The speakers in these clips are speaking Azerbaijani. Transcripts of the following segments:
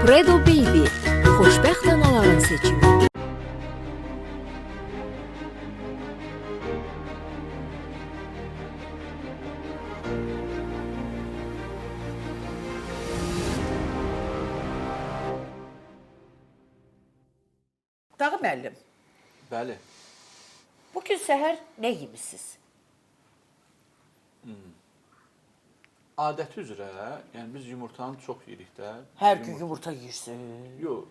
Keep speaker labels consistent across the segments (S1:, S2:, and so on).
S1: Credo Baby, xoşbəxt anaların seçimi.
S2: Dağı müəllim,
S3: Bəli.
S2: bugün səhər nə yemişsiniz?
S3: Adəti üzrə, yəni biz yumurtanı çox yeyirik də.
S2: Hər gün yumurta yeyirsin.
S3: Yox,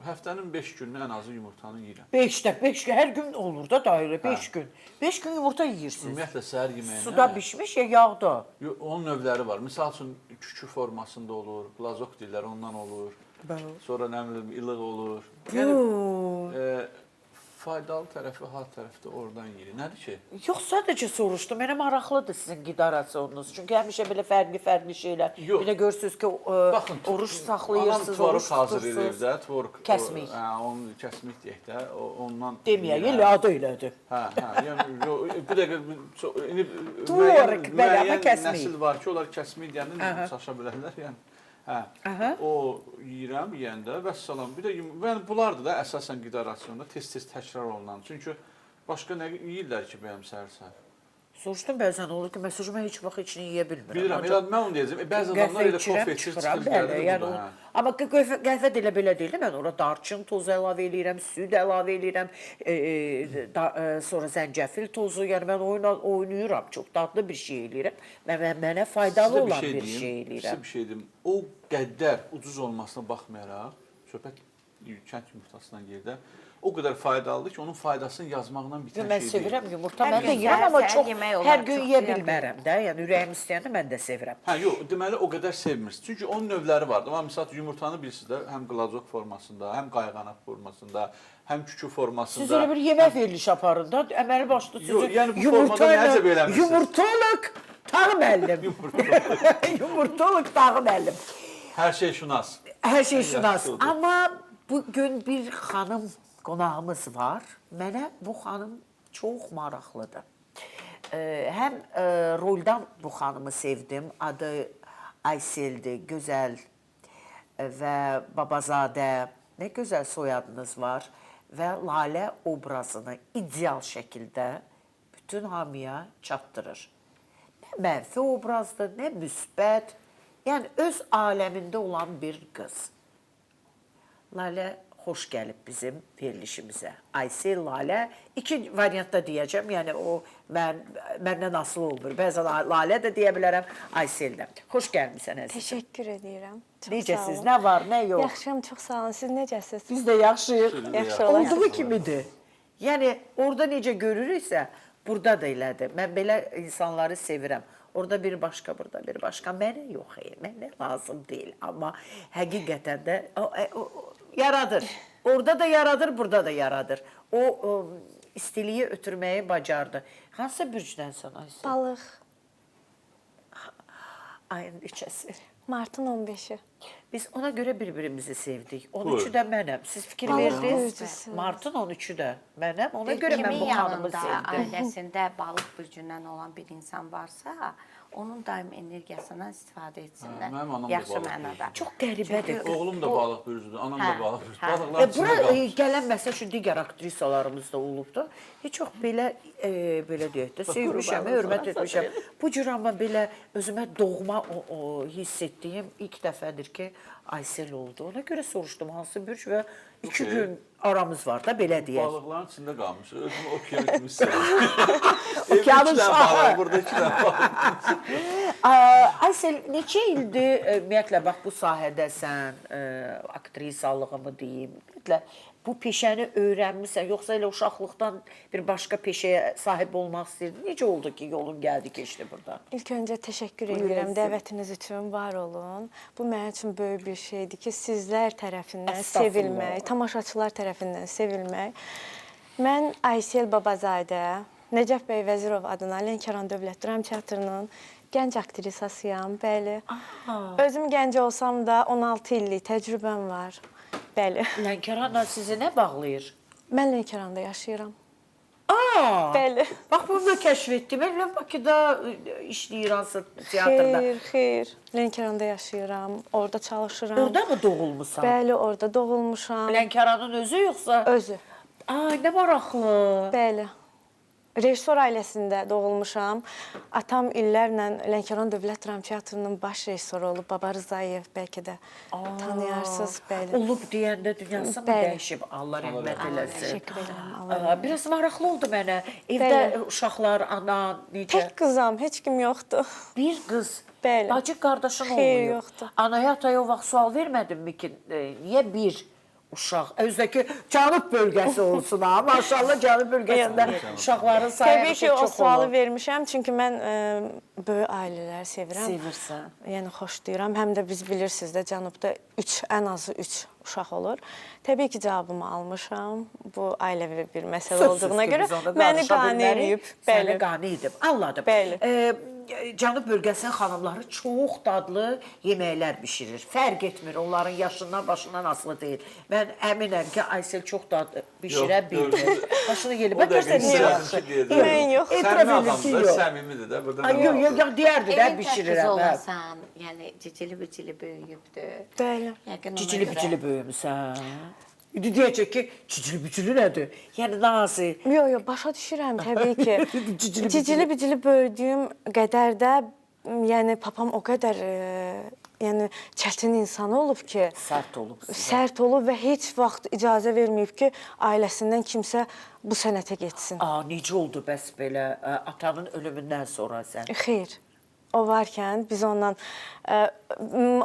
S3: həftənin 5 günü ən azı yumurtanı yeyirəm.
S2: 5 gün, hər gün olur da dairə, 5 gün. 5 gün yumurta yeyirsiniz.
S3: Ümumiyyətlə səhər yeməyinə.
S2: Suda bişmiş ya yağda?
S3: Yox, onun növləri var. Misal üçün kükü formasında olur, glazok deyirlər, ondan olur. Sonra nə bilim ilıq olur. Yəni faydalı tərəfi, had tərəfi də oradan yeyirik. Nədir ki?
S2: Yox, sadəcə soruşdum. Mənə maraqlıdır sizin qida rasionunuz. Çünki həmişə belə fərqli şeylər.
S3: Yox.
S2: Belə görürsünüz ki,
S3: Baxın,
S2: oruç saxlayırsınız,
S3: tvorug
S2: oruç
S3: hazır edir
S2: tutursunuz.
S3: də, tvorug.
S2: Kəsmik.
S3: Onu kəsmik deyək də, ondan.
S2: Deməyək, elə adı elədir.
S3: Hə, yəni bu dəqiqə indi
S2: Tvorug, bəli, amma kəsmik.
S3: Nəsil var ki, onlar kəsmik deyəndə çaşa bilərlər, yəni. Hə. O yeyirəm yeyəndə vəssalam. Bir də mən bunlardır da əsasən qida rasionunda tez-tez təkrar olunan. Çünki başqa nə yeyirlər ki, bəyəm səhər-səhər.
S2: Soruşdum bəzən olur ki, məsajıma heç vaxt heç nə yeyə bilmirəm.
S3: Bilirəm, elə mən onu deyəcəm. Bəzi adamlar elə kofe içir, çıxır gəlir
S2: yəni, amma qəhvə də elə belə deyil. Mən ora darçın tozu əlavə eləyirəm, süd əlavə eləyirəm, sonra zəncəfil tozu. Yəni mən oynayıram, çox dadlı bir şey eləyirəm. Mənə faydalı olan bir şey eləyirəm.
S3: Sizə bir şey deyim. O qədər ucuz olmasına baxmayaraq, söhbət kənd yumurtasından yerdə, o qədər faydalıdır ki, onun faydasını yazmaqla bitən şey deyil.
S2: Mən sevirəm yumurta, mən də yeyirəm, amma çox hər gün yeyə bilmərəm də. Yəni ürəyim istəyəndə mən də sevirəm.
S3: Hə, yox, deməli o qədər sevmirsiniz. Çünki onun növləri vardır. Amma misal yumurtanı bilirsiniz də, həm qlazok formasında, həm qayğanaq formasında, həm kükü formasında.
S2: Siz elə bir yemək verilişi aparın da, əməli başlı
S3: Yox,
S2: sizi
S3: yəni bu formada nəzə beləmişsiniz.
S2: Yumurtolog Tağı müəllim. Yumurtolog Tağı müəllim.
S3: Hər şey şünas.
S2: Hər şey şünas. Amma bugün bir xanım qonağımız var. Mənə bu xanım çox maraqlıdır. Həm roldan bu xanımı sevdim. Adı Ayseldir, gözəl və Babazadə. Nə gözəl soyadınız var. Və Lalə obrazını ideal şəkildə bütün hamıya çatdırır. Nə mənfi obrazdır, nə müsbət. Yəni, öz aləmində olan bir qız. Lalə xoş gəlib bizim verilişimizə. Aysel, Lalə. 2 variantda deyəcəm, yəni o məndən asılı olmur. Bəzən Lalə də deyə bilərəm, Aysel də. Xoş gəlmişsən əzizim.
S4: Təşəkkür edirəm.
S2: Necəsiz, nə var, nə yox?
S4: Yaxşıyam, çox sağ olun. Siz necəsiz?
S2: Biz də yaxşıyıq.
S4: Yaxşı olasınız.
S2: Olduğu kimidir. Yəni, orada necə görürüksə, burada da elədir. Mən belə insanları sevirəm. Orada bir başqa, burada bir başqa. Mənə yox, mənə lazım deyil. Amma həqiqətən də yaradır. Orada da yaradır, burada da yaradır. O istiliyi ötürməyi bacardı. Hansı bürcdənsən Aysel?
S4: Balıq.
S2: Ayın neçəsi?
S4: Martın 15-i.
S2: Biz ona görə bir-birimizi sevdik. 13-ü də mənəm. Siz fikir verdiniz? Martın 13-ü də mənəm. Ona görə mən bu xanımı sevdim.
S5: Ailəsində balıq bürcündən olan bir insan varsa, onun daim enerjisindən istifadə etsinlər.
S3: Mənim anam da
S5: Yaxşı
S3: balıq
S5: mənada.
S2: Çox qəribədir.
S3: Oğlum da balıq bürcüdür, anam da balıq bürcüdür. Balıqlar içində
S2: Bura
S3: qalmış.
S2: gələn məsəl üçün digər aktrisalarımız da olubdu. Heç çox belə deyək də, sevmişəm, hörmət etmişəm. Bu cür amma belə özümə doğma hiss etdiyim ilk dəfədir ki, Aysel oldu. Ona görə soruşdum hansı bürc və 2 gün aramız var da, belə deyək.
S3: Balıqların içində qalmış. Özümü okyan kimi hissediyorum.
S2: Okyanın
S3: İki dənə
S2: şahı.
S3: balıq, burada 2 dənə balıq.
S2: Aysel, neçə ildir, ümumiyyətlə, bax, bu sahədəsən, aktrisalığımı deyim, ümumiyyətlə, bu peşəni öyrənmirsən, yoxsa elə uşaqlıqdan bir başqa peşəyə sahib olmaq istəyirdin? Necə oldu ki, yolun gəldi, keçdi burada?
S4: İlk öncə təşəkkür edirəm dəvətiniz üçün, var olun. Bu mənim üçün böyük bir şeydir ki, sizlər tərəfindən sevilmək, tamaşaçılar tərəfindən sevilmək. Mən Aysel Babazadə, Nəcəf bəy Vəzirov adına Lənkəran Dövlət Dram Teatrının gənc aktrisasıyam, bəli. Özüm gənc olsam da 16 illik təcrübəm var, bəli.
S2: Lənkəranla sizi nə bağlayır?
S4: Mən Lənkəranda yaşayıram. Bəli.
S2: Bax, bunu da kəşf etdim. Mən Bakıda işləyir hansı teatrda.
S4: Xeyr. Lənkəranda yaşayıram, orada çalışıram.
S2: Orada mı doğulmusan?
S4: Bəli, orada doğulmuşam.
S2: Lənkəranın özü yoxsa?
S4: Özü.
S2: Ay, nə maraqlı.
S4: Bəli. Rejissor ailəsində doğulmuşam. Atam illərlə Lənkəran Dövlət Dram Teatrının baş rejissoru olub. Baba Rızayev bəlkə də tanıyarsınız. Bəli.
S2: Olub deyəndə dünyası mı
S4: Bəli.
S2: dəyişib? Allah rəhmət eləsin.
S4: Təşəkkür edirəm.
S2: Biraz maraqlı oldu mənə. Evdə uşaqlar, ana, necə?
S4: Tək qızam, heç kim yoxdur.
S2: Bir qız.
S4: Bəli.
S2: Bacı qardaşın
S4: Xeyr,
S2: olmuyor.
S4: yoxdur.
S2: Anaya ataya o vaxt sual vermədinmi ki, niyə bir uşaq, özdəki cənub bölgəsi olsun ha, maşallah cənub bölgəsində uşaqların sayı
S4: Təbii ki, o
S2: çox
S4: sualı
S2: olur.
S4: vermişəm, çünki mən böyük ailələri sevirəm.
S2: Sevirsən.
S4: Yəni xoşlayıram. Həm də biz bilirsiniz də cənubda ən azı 3 uşaq olur. Təbii ki, cavabımı almışam. Bu ailəvi bir məsələ olduğuna görə məni qane edib.
S2: Səni qane edib. Anladım.
S4: Bəli.
S2: Cənub bölgəsinin xanımları çox dadlı yeməklər bişirir. Fərq etmir, onların yaşından, başından asılı deyil. Mən əminəm ki, Aysel çox dadlı bişirə bilir. Başını gelib. Bak görsən niyə yaxşı.
S4: Mən yox.
S3: Səmimi adamdır, səmimidir də. Burada
S2: Ay, yox, deyərdi də
S5: Evin tək qızı
S2: bişirirəm.
S5: olasan, yəni cicili-bicili böyüyübdür.
S4: Bəli.
S5: Yəqin ona
S2: Cicili-bicili
S5: görə.
S2: böyümüsən. İndi deyəcək ki, cicili-bicili nədir? Yəni nazik.
S4: Yox, başa düşürəm təbii ki. Cicili-bicili böyüdüyüm qədər də, yəni papam o qədər yəni çətin insan olub ki,
S2: Sərt olub.
S4: sərt olub və heç vaxt icazə verməyib ki, ailəsindən kimsə bu sənətə getsin.
S2: Necə oldu bəs belə atanın ölümündən sonra sən?
S4: Xeyr. O varkən biz ondan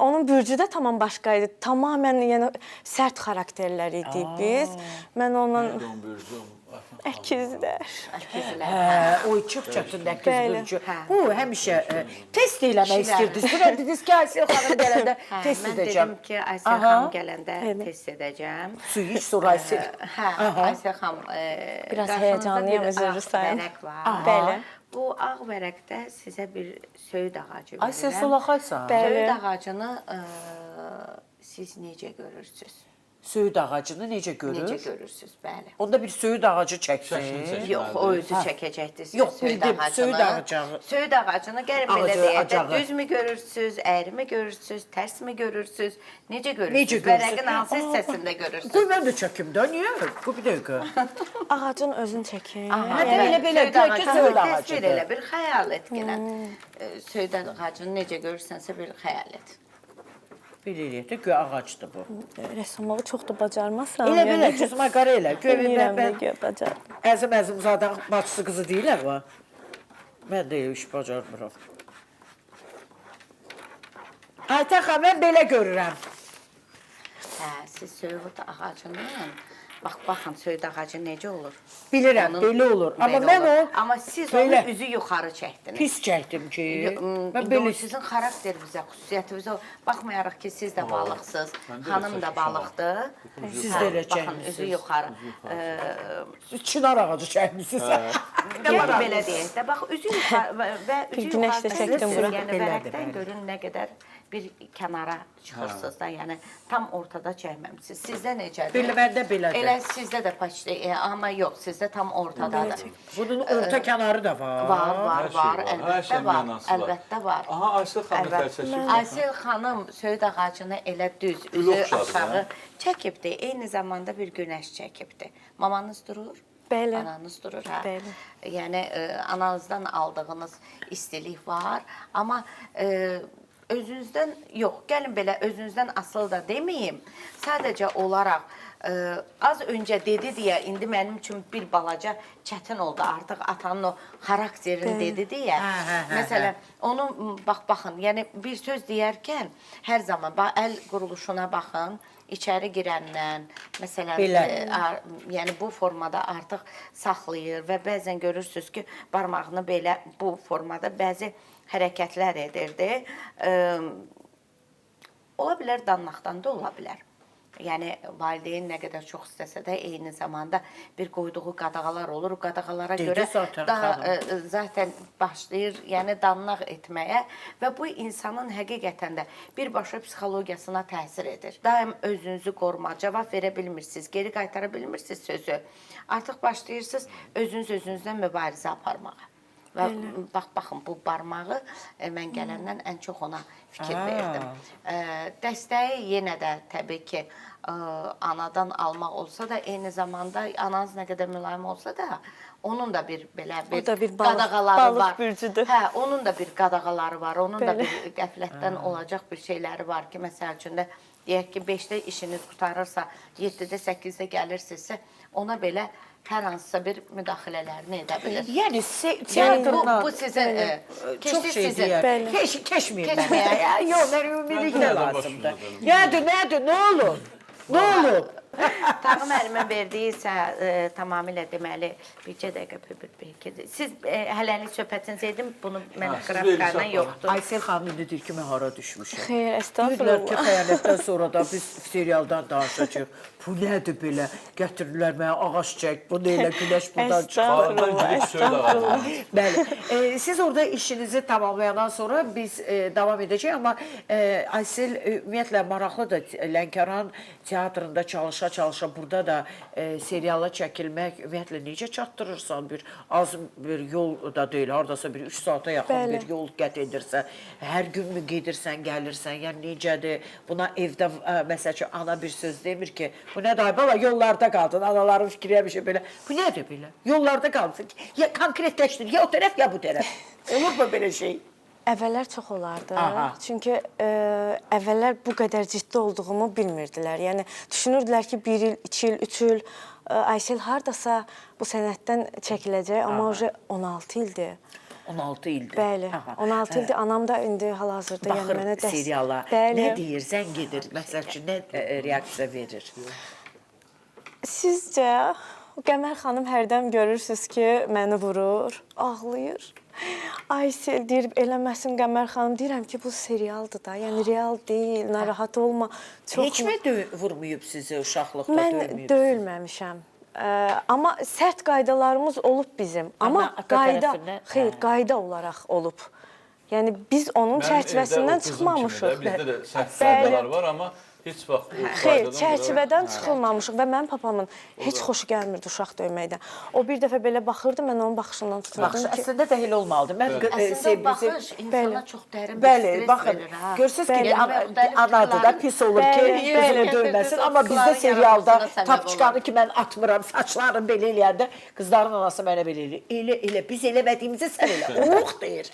S4: onun bürcü də tamam başqa idi. Tamamilə yəni sərt xarakterlər idik biz. Mən ondan əkizlər.
S2: O çox çətin əkiz
S4: Bəli.
S2: bölgü. Bu həmişə test eləmək istirdiniz. Buna dediniz ki, Aysel xanım gələndə test
S5: Mən
S2: edəcəm.
S5: dedim ki, Aysel xanım gələndə test edəcəm.
S2: Su iç sonra Aysel.
S5: Aysel xanım,
S4: Biraz
S5: qarşınızda
S4: həyəcanlıyam,
S5: bir
S4: üzr
S5: ağ
S4: istəyirəm.
S5: vərəq var.
S4: Bəli.
S5: Bu ağ vərəqdə sizə bir söyüd ağacı verirəm.
S2: Aysel solaxaysan.
S4: Bəli.
S5: Söyüd ağacını siz necə görürsünüz?
S2: Söyüd ağacını necə görür?
S5: Necə görürsünüz, bəli.
S2: Onda bir söyüd ağacı çəksin.
S5: Yox, o özü çəkəcəkdir sizə
S2: Yox, bildim, söyüd ağacı.
S5: Söyüd ağacını gəlin belə
S2: Ağacı,
S5: deyək də,
S2: acağı.
S5: düzmü görürsünüz, əyri görürsünüz, tərsmi görürsüz, necə
S2: Necə
S5: görürsüz?
S2: görürsüz?
S5: Vərəqin hansı hissəsində görürsüz?
S2: Qoy mən də çəkim də, niyə? Qoy bir dəqiqə.
S4: Ağacın özünü çəkin.
S2: Hə, də belə,
S5: Söyüd
S2: gör ki,
S5: ağacını
S2: söyüd
S5: təsvir
S2: ağacıdır.
S5: elə, bir xəyal et ki, söyüd ağacını necə görürsənsə bir xəyal et.
S2: Belə eləyək də, göy ağacdır bu.
S4: Rəssamlığı çox da bacarmasam.
S2: Elə, cüzma qara elə.
S4: Bilmirəm
S2: Mən
S4: də bacar.
S2: Əzim-Əzimzadə bacısı qızı deyilər mi? Mən də iş bacarmıram. Aytən xanım, mən belə görürəm.
S5: Hə, siz söyüd ağacından, baxın, söyüd ağacı necə olur?
S2: Bilirəm, belə olur. Amma
S5: Belə
S2: mən
S5: olur.
S2: o
S5: Amma siz
S2: belə
S5: onu üzü yuxarı çəkdiniz.
S2: pis çəkdim ki, mən
S5: İndi o
S2: belə
S5: sizin xarakterinizə, xüsusiyyətinizə baxmayaraq ki, siz də balıqsınız, xanım da balıqdır.
S2: Siz də elə
S5: Baxın, üzü yuxarı.
S2: çınar ağacı çəkmisiniz.
S5: Yəni belə deyək də, bax üzü yuxarı və üzü
S4: Günəş də
S5: yuxarı
S4: çəkdim bura.
S5: yəni
S2: Belədir,
S5: vərəqdən
S2: bəli.
S5: görün nə qədər bir kənara çıxırsınız da, yəni tam ortada çəkməmisiniz. Sizdə necədir?
S2: Belə məndə belədir.
S5: Elə sizdə də paçdə, amma yox, sizdə tam ortadadır.
S2: Bunun orta kənarı da var.
S5: Var,
S3: Hər şey
S5: əlbəttə var,
S3: mənası var.
S5: əlbəttə var.
S3: Aha, Aysel xanım fəlsəfi.
S5: Aysel xanım söyüd ağacını elə düz,
S3: Gül
S5: üzü
S3: oxşadı,
S5: aşağı çəkibdi. Eyni zamanda bir günəş çəkibdi. Mamanız durur?
S4: Bəli.
S5: Ananız durur, hə?
S4: Bəli.
S5: Yəni ananızdan aldığınız istilik var, amma özünüzdən yox, gəlin belə özünüzdən asılı da deməyim. Sadəcə olaraq az öncə dedi deyə indi mənim üçün bir balaca çətin oldu. Artıq atanın o xarakterini dedi deyə. Məsələn, onu baxın, yəni bir söz deyərkən hər zaman əl quruluşuna baxın. İçəri girəndən, məsələn, yəni bu formada artıq saxlayır və bəzən görürsünüz ki, barmağını belə bu formada bəzi hərəkətlər edirdi. Ola bilər dannaqdan da ola bilər. yəni valideyn nə qədər çox istəsə də eyni zamanda bir qoyduğu qadağalar olur. O qadağalara
S2: Dedi
S5: görə
S2: zaten
S5: daha
S2: xanım.
S5: zaten başlayır, yəni danlaq etməyə və bu insanın həqiqətən də birbaşa psixologiyasına təsir edir. Daim özünüzü qorumaq, cavab verə bilmirsiniz, geri qaytara bilmirsiniz sözü. Artıq başlayırsınız özünüzlə mübarizə aparmağa. Və baxın, bu barmağı mən gələndən ən çox ona fikir verdim. Dəstəyi yenə də təbii ki, anadan almaq olsa da, eyni zamanda ananız nə qədər mülayim olsa da, onun da bir belə bir qadağaları var. Hə, onun da bir qadağaları var, onun da bir qəflətdən olacaq bir şeyləri var ki, məsəl üçün də deyək ki, 5-də işiniz qutarırsa, 7-də, 8-də gəlirsinizsə, ona belə hər hansısa bir müdaxilələrini edə bilir.
S2: Yəni teatrla
S5: bu sizin
S2: çox şey
S5: sizin.
S2: deyər. Keçməyir mənə. Yox, mən ümumiliklə lazımdır. Nədir, nə olur? Nə olur?
S5: Tağı müəllimə verdiyi isə tamamilə deməli, bircə dəqiqə bir siz hələlik söhbətinizi edin, bunu mən qrafikayla yoxdur.
S2: Aysel xanım indi deyir ki, mən hara düşmüşəm.
S4: Xeyr,
S2: Deyirlər
S4: estağfurullah.
S2: ki, xəyanətdən sonra da biz serialdan danışacağıq. Bu nədir belə? Gətirirlər mənə ağac çək, bu nə elə günəş buradan çıxır. Bəli. Siz orada işinizi tamamlayandan sonra biz davam edəcəyik, amma Aysel ümumiyyətlə maraqlıdır. Lənkəran teatrında çalışa burada da seriala çəkilmək ümumiyyətlə necə çatdırırsan az bir yol da deyil, hardasa bir 3 saata yaxın bir yol qət edirsə, hər gün mü gedirsən, gəlirsən, yəni necədir? Buna evdə məsəl üçün ana bir söz demir ki, bu nədir ay bala, yollarda qaldın, anaların fikri həmişə belə, bu nədir belə? Yollarda qaldın, ya konkretləşdir, ya o tərəf, ya bu tərəf. Olur mu belə şey?
S4: Əvvəllər çox olardı. Çünki əvvəllər bu qədər ciddi olduğumu bilmirdilər. Yəni düşünürdülər ki, 1 il, 2 il, 3 il Aysel hardasa bu sənətdən çəkiləcək, amma oje 16 ildir.
S2: 16 ildir.
S4: Bəli, 16 ildir. Anam da indi hal-hazırda yəni mənə
S2: baxır seriala, nə deyir, zəng edir, məsəl üçün nə reaksiya verir?
S4: Sizcə, Qəmər xanım hərdən görürsünüz ki, məni vurur, ağlayır. Aysel deyir, eləməsin Qəmər xanım, deyirəm ki, bu serialdır da, yəni real deyil, narahat olma.
S2: Heç mi vurmayıb sizi uşaqlıqda döyməyib?
S4: Mən döyülməmişəm. Amma sərt qaydalarımız olub bizim. Amma qayda olaraq olub. Yəni biz onun çərçivəsindən çıxmamışıq.
S6: Bizdə də sərt qaydalar var, amma heç vaxt o
S4: xeyr, çərçivədən çıxılmamışıq və mənim papamın heç xoşu gəlmirdi uşaq döyməkdən. O bir dəfə belə baxırdı, mən onun baxışından tuturdum ki...
S2: Əslində də elə olmalıdır.
S5: Əslində baxış insana çox dərin bir stres verir.
S2: Görürsünüz ki, anadır da pis olur ki, özünü döyməsin. Amma bizdə serialda tapçıqanı ki, mən atmıram, saçlarını belə eləyəndə, qızların anası mənə belə eləyir. Elə, biz eləmədiyimizi sən elə. Ox deyir.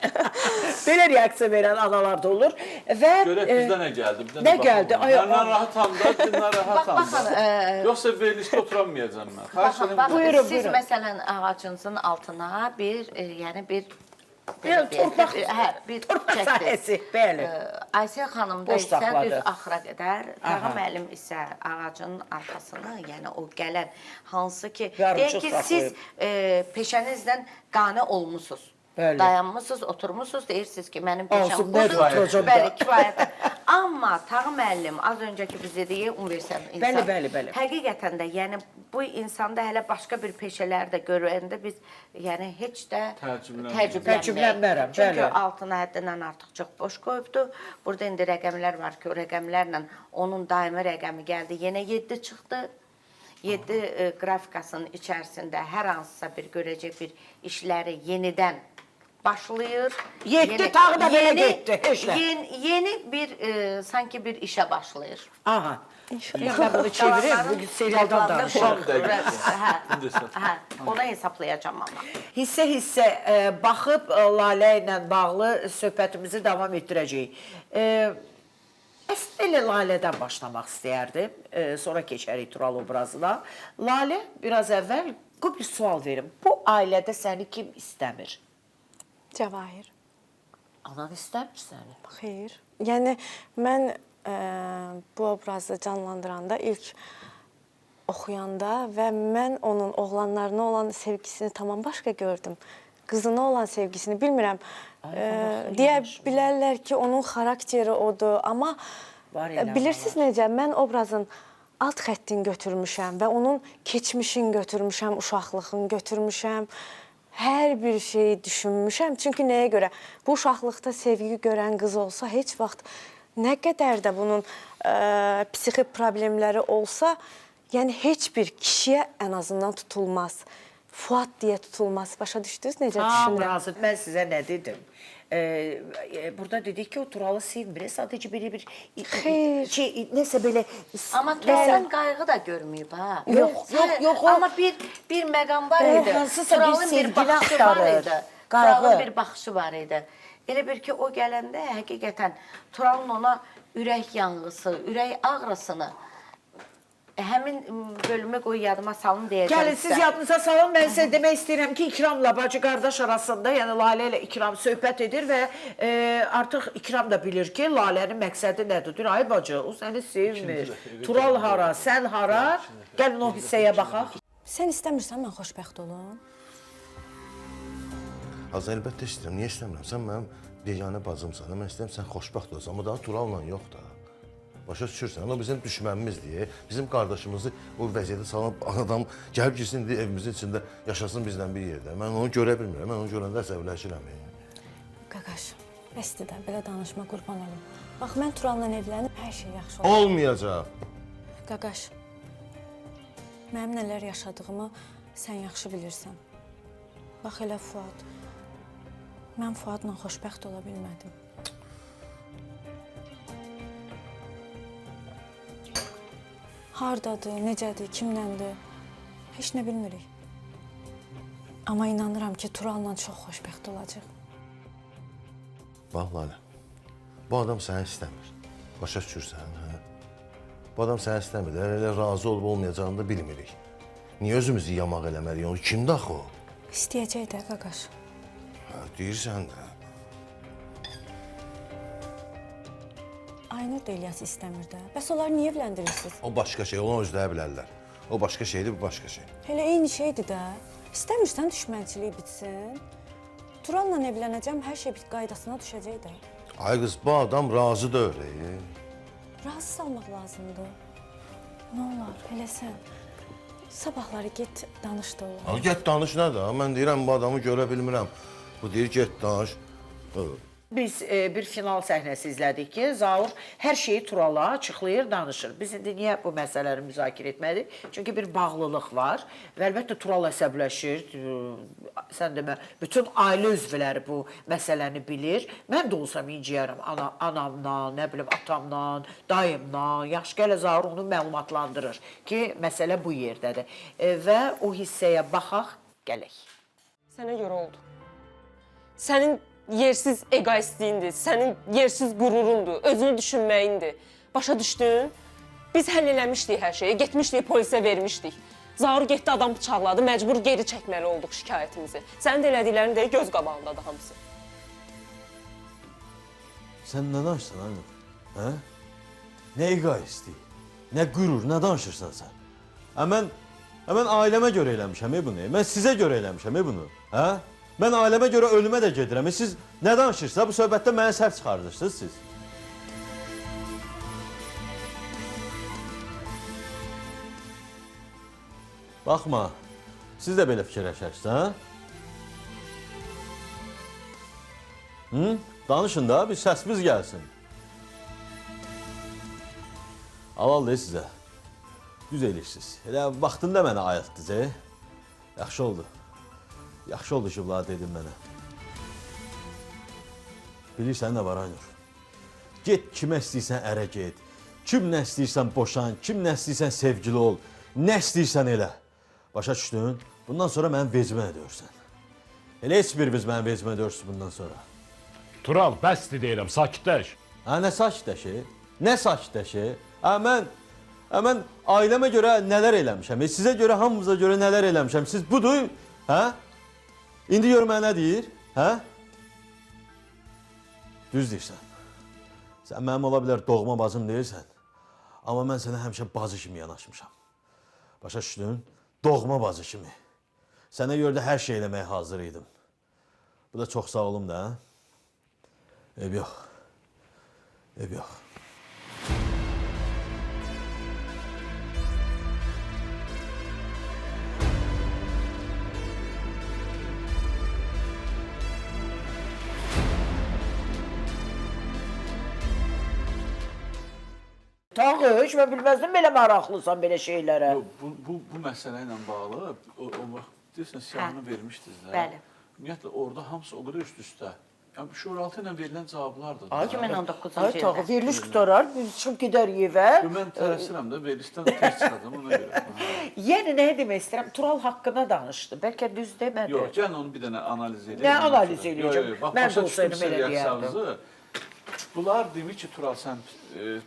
S2: Belə reaksiya verən analar da olur.
S6: Görək bizdə nə gəldi?
S2: Nə gəldi?
S6: Mən rahatam da, narahatam da. Yoxsa verilişdə oturamayacam mən.
S5: Baxın, siz məsələn ağacınızın altına bir
S2: torpaq sahəsi, bəli.
S5: Aysel xanım da isə düz axıra qədər, Tağı müəllim isə ağacın arxasını, yəni o gələn hansı ki, deyək ki, siz peşənizdən qane olmusunuz. Dayanmışsınız, oturmuşsunuz, deyirsiniz ki, mənim peşəm budur. Bəli, kifayətdir. Amma Tağı müəllim, az öncəki biz dedik, universitet insan.
S2: Bəli.
S5: Həqiqətən də, yəni bu insanda hələ başqa bir peşələr də görəndə biz, yəni heç də
S2: təəccüblənmərəm.
S5: Çünki altına həddindən artıq çox boş qoyubdu. Burada indi rəqəmlər var ki, o rəqəmlərlə onun daimi rəqəmi gəldi, yenə 7 çıxdı. 7 qrafikasının içərisində hər hansısa bir görəcək bir işləri yenidən başlayır.
S2: 7 tağı da belə getdi.
S5: Yeni bir, sanki bir işə başlayır.
S2: Aha. Mən bunu çevirəm, bugün serialdan danışırıq.
S5: Ona hesablayacağım amma.
S2: Hissə baxıb Lalə ilə bağlı söhbətimizi davam etdirəcəyik. Əslində elə Lalədən başlamaq istəyərdim, sonra keçərik Tural obrazına. Lalə, biraz əvvəl bir sual verim. Bu ailədə səni kim istəmir?
S4: Cəvahir.
S2: Anan istəmir səni?
S4: Xeyr. Yəni, mən bu obrazı canlandıranda, ilk oxuyanda və mən onun oğlanlarına olan sevgisini tamam başqa gördüm. Qızına olan sevgisini bilmirəm. Deyə bilərlər ki, onun xarakteri odur, amma bilirsiniz necə, mən obrazın alt xəttin götürmüşəm və onun keçmişini götürmüşəm, uşaqlığını götürmüşəm. Hər bir şeyi düşünmüşəm. Çünki nəyə görə? Bu uşaqlıqda sevgi görən qız olsa, heç vaxt nə qədər də bunun psixi problemləri olsa, yəni heç bir kişiyə ən azından tutulmaz. Fuad deyə tutulmaz. Başa düşdünüz necə düşünürəm?
S2: Razı. Mən sizə nə dedim? Burada dedik ki, o Turalı sevmir. Sadəcə belə bir nəsə belə...
S5: Amma Tural qayğı da görməyib, ha?
S2: Yox.
S5: Amma bir məqam var idi. Turalın bir baxışı var idi. Turalın bir baxışı var idi. Elə bir ki, o gələndə həqiqətən Turalın ona ürək yanğısı, ürək ağrısını həmin bölümü qoy yadıma salın deyəcəm.
S2: Gəlin, siz yadınıza salın. Mən sizə demək istəyirəm ki, İkramla bacı qardaş arasında, yəni Lalə ilə İkram söhbət edir və artıq İkram da bilir ki, Lalənin məqsədi nədir? Ay bacı, o səni sevmir. Tural hara, sən hara? Gəlin o hissəyə baxaq.
S4: Sən istəmirsən mən xoşbəxt olum?
S7: Az əlbəttə istəyirəm. Niyə istəmirəm? Sən mənim yeganə bacımsan. Mən istəyirəm sən xoşbəxt olasan. Amma daha Turalla yox da. Başa düşürsən, o bizim düşmənimizdir. Bizim qardaşımızı o vəziyyətə salıb adam gəlib girsin evimizin içində yaşasın bizlə bir yerdə. Mən onu görə bilmirəm, mən onu görəndə əsəbləşirəm.
S4: Qaqaş, bəsdir də, belə danışma, qurban olum. Bax, mən Turalla evlənib, hər şey yaxşı olur.
S7: Olmayacaq.
S4: Qaqaş, mənim nələr yaşadığımı sən yaxşı bilirsən. Bax, elə Fuad. Mən Fuadla xoşbəxt ola bilmədim. Hardadır, necədir, kimləndir, heç nə bilmirik. Amma inanıram ki, Turalla çox xoşbəxt olacaq.
S7: Bax, Lalə, bu adam səni istəmir. Başa düşürsən, hə? Bu adam səni istəmir, elə razı olub olmayacağını da bilmirik. Niyə özümüzü yamaq eləməliyik, onu kimdir axı o?
S4: İstəyəcək də, qaqaş.
S7: Hə, deyirsən də.
S4: Aynur da İlyas istəmir də. Bəs onları niyə evləndirirsiniz?
S7: O başqa şey, onu özləri bilərlər. O başqa şeydir, bu başqa şey.
S4: Elə eyni şeydir də. İstəmirsən düşmənçilik bitsin. Turalla evlənəcəm, hər şey bir qaydasına düşəcək də.
S7: Ay qız, bu adam razı da öyle.
S4: Razı salmaq lazımdır. Nə olar, elə sən. Sabahları get, danış da olar.
S7: Al, get danış nədir? Mən deyirəm, bu adamı görə bilmirəm. Bu deyir, get danış.
S2: Biz bir final səhnəsi izlədik ki, Zaur hər şeyi Turala açıqlayır, danışır. Biz indi niyə bu məsələləri müzakirə etmədik? Çünki bir bağlılıq var və əlbəttə Tural əsəbləşir. Sən demə, bütün ailə üzvləri bu məsələni bilir. Mən də olsam inciyərəm anamdan, nə bilim, atamdan, dayımdan. Yaxşı gələ Zaur onu məlumatlandırır ki, məsələ bu yerdədir. Və o hissəyə baxaq, gələk.
S8: Sənə görə oldu. Sənin yersiz egoistliğindir, sənin yersiz qürurundur, özünü düşünməyindir. Başa düşdün? Biz həll eləmişdik hər şeyi, getmişdik polisə vermişdik. Zaur getdi, adam bıçaqladı, məcbur geri çəkməli olduq şikayətimizi. Sənin də elədiklərin də göz qabağındadır hamısı.
S9: Sən nə danışsan, Aynur? Hə? Nə egoistlik, nə qürur, nə danışırsan sən? Mən ailəmə görə eləmişəm bunu, mən sizə görə eləmişəm bunu. Hə? Mən ailəmə görə ölümə də gedirəm. Siz nə danışırsınız? Bu söhbətdə mənə səhv çıxardırsınız siz. Baxma, siz də belə fikirləşərsiniz, hə? Danışın da, bir səsimiz gəlsin. Aval deyil sizə. Düz eləyirsiniz. Elə vaxtında mənə ayıltdınız, Yaxşı oldu. Yaxşı oldu ki, bunları dedim mənə. Bilirsən nə var, Aynur? Get, kimə istəyirsən ərə get. Kim nə istəyirsən boşan, kim nə istəyirsən sevgili ol. Nə istəyirsən elə. Başa düşdün? Bundan sonra mənim vecimə döyürsən. Elə heç biriniz mənim vecimə döyürsünüz bundan sonra.
S10: Tural, bəsdir deyirəm, sakitləş.
S9: Hə, nə sakitləşi? Nə sakitləşi? Mən ailəmə görə nələr eləmişəm, sizə görə, hamımıza görə nələr eləmişəm. Siz budur, hə? İndi gör mənə nə deyir, hə? Düz deyirsən. Sən mənim ola bilər doğma bacım deyirsən. Amma mən sənə həmişə bacı kimi yanaşmışam. Başa düşdün? Doğma bacı kimi. Sənə görə də hər şey eləməyə hazır idim. Bu da çox sağ olum da, hə? Ev yox. Ev yox.
S2: Tağış, mən bilməzdim belə maraqlısan belə şeylərə.
S3: Bu məsələ ilə bağlı o vaxt deyirsən siyahını vermişdiniz də.
S5: Bəli.
S3: Ümumiyyətlə orada hamısı o qədər üst-üstə. Yəni şuraltı ilə verilən cavablardır.
S5: 2019-cu
S2: Ay,
S5: ildə.
S2: tağı veriliş qutarar, biz çıxıb gedərik evə.
S3: Mən tələsirəm də verilişdən tez çıxadım ona görə.
S2: Yəni, nəyə demək istəyirəm? Tural haqqında danışdı, bəlkə düz demədi.
S3: Yox, gəlin onu bir dənə analiz edək.
S2: Nə analiz edəcəm? Mən də olsaydım elə deyərdim.
S3: Bunlar demir ki, Tural,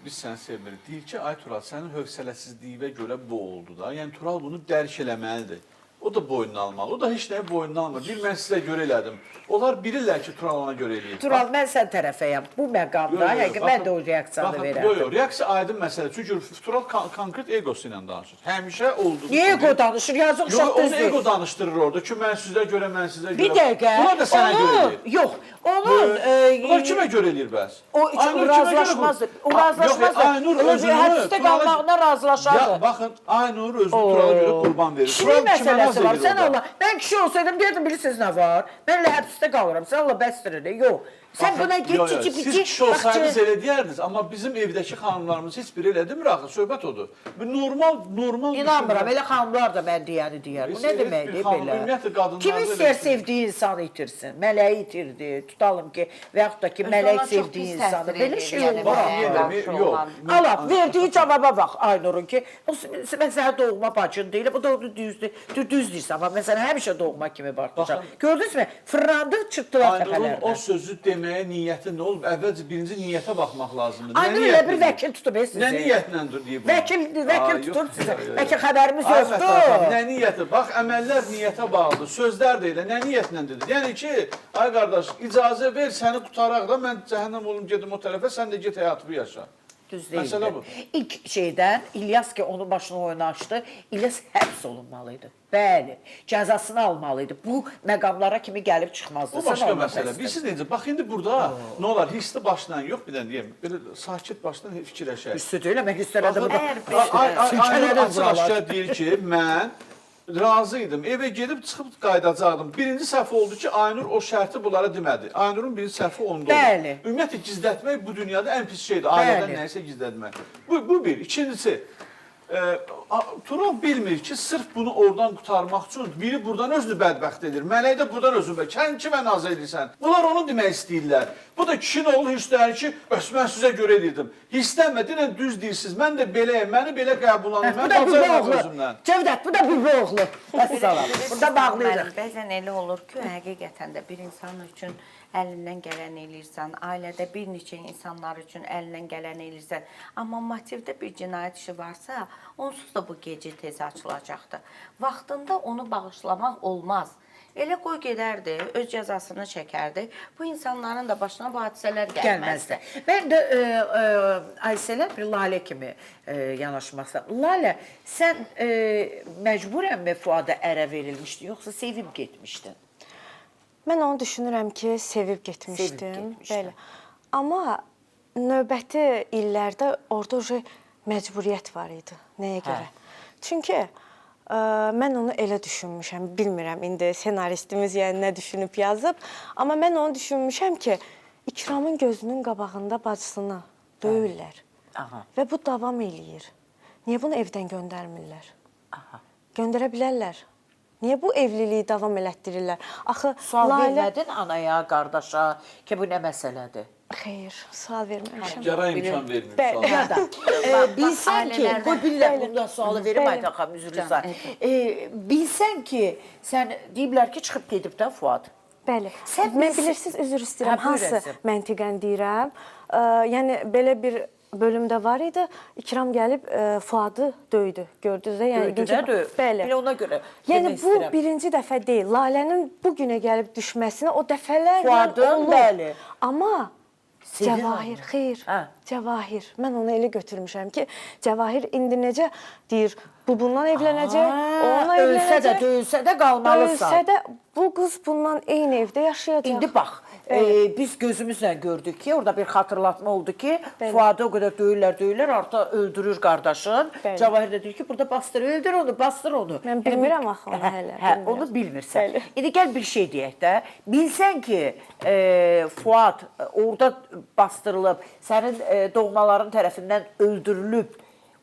S3: biz səni sevmirik. Deyir ki, ay Tural, sənin hövsələsizliyinə görə bu oldu da. Yəni, Tural bunu dərk eləməlidir. O da boynunu almalı. O da heç nəyə boynunu almır. Bir mən sizə görə elədim. Onlar bilirlər ki, Tural ona görə eləyir.
S2: Tural, mən sən tərəfəyəm. Bu məqamda, mən də o reaksiyanı verərdim.
S3: Yox, reaksiya aydın məsələ. Çünki Tural konkret egosu ilə danışır. Həmişə olduğu kimi.
S2: Niyə ego danışır? Yazıq uşaq
S3: Yox, onu
S2: düzdür.
S3: ego danışdırır orada ki, mən sizə görə, mən sizə görə.
S2: Bir dəqiqə.
S3: Bunlar da sənə görə eləyir.
S2: Yox, onun...
S3: Bunlar kimə görə eləyir bəs?
S2: O razılaşmazdır. O razılaşmazdır.
S3: Aynur özünü...
S2: Həbsdə qalmağına razılaşardı.
S3: Ya, baxın, Aynur özünü Turala görə qurban verir.
S2: Kimin məsələsi var? Sən Allah, mən kişi olsaydım, deyirdim, bilirsiniz nə var? Mən elə həbsdə qalıram, sən Allah bəstirir. Yox. Sən buna geçici
S3: Siz kişi olsaydınız elə deyərdiniz, amma bizim evdəki xanımlarımız heç biri elə demir axı, söhbət odur. Normal
S2: İnanmıram, elə xanımlar da mən deyəni deyər. Bu nə deməkdir belə?
S3: Ümumiyyətlə, qadınlar...
S2: Kim istəyər sevdiyi insanı itirsin? Mələyi itirdi, tutalım ki, və yaxud da ki, mələk sevdiyi insanı. Belə şey olmaz. Allah, verdiyi cavaba bax Aynur'un ki, mən sənə doğma bacın deyil, bu da düzdür deyirsən, amma mən sənə həmişə doğma kimi baxacaq. Gördünüz mü? Fırlandı, çıktılar təpələrdən.
S3: Aynur'un o sözü deməyə niyyəti nə olub? Əvvəlcə birinci niyyətə baxmaq lazımdır.
S2: Aynur elə bir vəkil tutub sizi.
S3: Nə niyyətlə deyib bunu?
S2: Vəkil tutub sizi. Bəlkə xəbərimiz yoxdur.
S3: Nə niyyəti? Bax, əməllər niyyətə bağlıdır. Sözlər də elə, nə niyyətlə dedi? Yəni ki, ay qardaş, icazə ver, səni qutaraq da, mən cəhənnəm olum gedim o tərəfə, sən də get həyatımı yaşa.
S2: Düz deyildi.
S3: Məsələ bu.
S2: İlk şeydən İlyas ki, onun başına oynaşdı, İlyas həbs olunmalıydı. Bəli, cəzasını almalıydı. Bu məqamlara kimi gəlib çıxmazdı.
S3: O başqa məsələ. Bilirsiniz necə? Bax, indi burada nə olar? Hissli başla yox, bir dənə deyəm, belə sakit başla fikirləşək.
S2: Üstü eləmək istərədim.
S3: Aynur açıq-aşkar deyir ki, mən razı idim. Evə gedib çıxıb qaydacaqdım. Birinci səhv oldu ki, Aynur o şərti bunlara demədi. Aynurun birinci səhvi onda oldu.
S2: Bəli.
S3: Ümumiyyətlə, gizlətmək bu dünyada ən pis şeydir. Ailədən nəyisə gizlətmək. Bu bir. İkincisi, Tural bilmir ki, sırf bunu oradan qutarmaq üçün biri buradan özünü bədbəxt edir. Mələk də buradan özünü bədbəxt. Sən kimə naz edirsən? Bunlar onu demək istəyirlər. Bu da kişinin oğlu hisslər ki, mən sizə görə edirdim. Hisslənmə, deyən düz deyirsiniz. Mən də beləyəm, məni belə qəbulanım.
S2: Bu da bir oğlu. Cevdet, bu da bir oğlu. Əssalam. Burada bağlayırıq.
S5: Bəzən elə olur ki, həqiqətən də bir insan üçün əlindən gələn eləyirsən, ailədə bir neçə insanlar üçün əlindən gələn eləyirsən. Amma motivdə bir cinayət işi varsa, onsuz da bu gecə tez açılacaqdır. Vaxtında onu bağışlamaq olmaz. Elə qoy gedərdi, öz cəzasını çəkərdi. Bu insanların da başına bu hadisələr gəlməzdi.
S2: Mən də Ayselə bir Lalə kimi yanaşmaqsam. Lalə, sən məcburənmi Fuada ərə verilmişdin, yoxsa sevib getmişdin?
S4: Mən onu düşünürəm ki, sevib getmişdim. Bəli. Amma növbəti illərdə orada məcburiyyət var idi. Nəyə görə? Çünki mən onu elə düşünmüşəm, bilmirəm indi senaristimiz yəni nə düşünüb yazıb, amma mən onu düşünmüşəm ki, İkramın gözünün qabağında bacısını döyürlər və bu davam eləyir. Niyə bunu evdən göndərmirlər? Göndərə bilərlər. Niyə bu evliliyi davam elətdirirlər? Axı,
S2: sual vermədin anaya, qardaşa ki, bu nə məsələdir?
S4: Xeyr, sual verməmişəm.
S3: Gəra imkan vermir.
S2: Bilsən ki, bu bilirlər, bundan sualı verim Aytaxam, üzrlü say. Bilsən ki, sən deyiblər ki, çıxıb gedib də Fuad.
S4: Bəli. Mən bilirsiniz, üzr istəyirəm, hansı məntiqən deyirəm. Yəni, belə bir bölümdə var idi, İkram gəlib Fuadı döydü, gördünüz də?
S2: Döydü, bəli. Elə ona görə
S4: yəni, bu birinci dəfə deyil. Lalənin bugünə gəlib düşməsinə o dəfələrlə olur.
S2: Bəli.
S4: Amma Cəvahir, xeyr, Cəvahir. Mən onu elə götürmüşəm ki, Cəvahir indi necə deyir, bu bundan evlənəcək, onunla evlənəcək.
S2: Döyülsə də qalmalısan.
S4: Döyülsə də bu qız bundan eyni evdə yaşayacaq.
S2: İndi bax, biz gözümüzlə gördük ki, orada bir xatırlatma oldu ki, Fuadı o qədər döyürlər, artıq öldürür qardaşın. Cavahir də deyir ki, burada bastır, öldür onu, bastır onu.
S4: Mən bilmirəm axı onu hələ.
S2: Hə, onu bilmirsən. İndi gəl bir şey deyək də. Bilsən ki, Fuad orada bastırılıb, sənin doğmaların tərəfindən öldürülüb,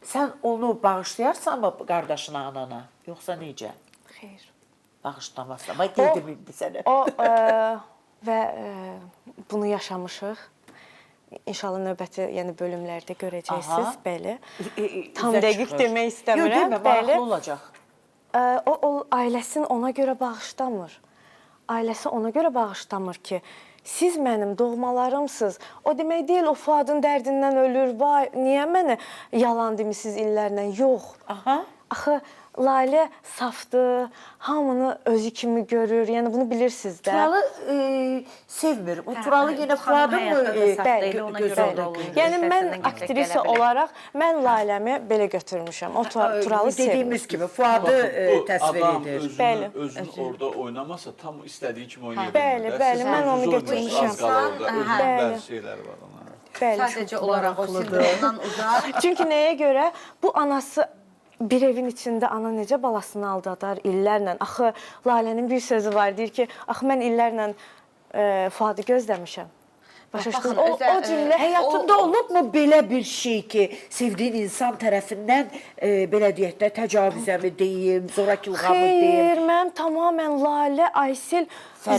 S2: sən onu bağışlayarsanmı qardaşına, anana? Yoxsa necə?
S4: Xeyr.
S2: Bağışlamazsan. Bax, dedim indi sənə.
S4: O və bunu yaşamışıq. İnşallah növbəti bölümlərdə görəcəksiniz. Bəli. Tam dəqiq demək istəmirəm.
S2: Yox, demə, maraqlı olacaq.
S4: O ailəsini ona görə bağışlamır. Ailəsi ona görə bağışlamır ki, siz mənim doğmalarımsınız. O demək deyil, o Fuadın dərdindən ölür. Vay, niyə mənə yalan demisiniz illərlə? Yox. Axı, Lalə safdır, hamını özü kimi görür. Yəni, bunu bilirsiniz də.
S2: Turalı sevmir. O Turalı yenə Fuadın mı gözəldir?
S4: Yəni, mən aktrisa olaraq, mən Laləmi belə götürmüşəm. O Turalı sevmir.
S2: Dediyimiz kimi, Fuadı təsvir edir.
S3: Adam özünü orada oynamasa, tam istədiyi kimi oynaya bilir.
S4: Bəli, mən onu götürmüşəm.
S3: Az qalır orada, özünün bəzi şeyləri var ona.
S5: Sadəcə olaraq o sindromdan uzaq.
S4: Çünki nəyə görə? Bu anası bir evin içində ana necə balasını aldadar illərlə. Axı, Lalənin bir sözü var, deyir ki, axı, mən illərlə Fuadı gözləmişəm. Başa düşdünüz? O cümlə
S2: həyatında olubmu belə bir şey ki, sevdiyin insan tərəfindən belə deyək də təcavüzəmi deyim, zorakılığamı deyim?
S4: Xeyr, mən tamamən Lalə, Aysel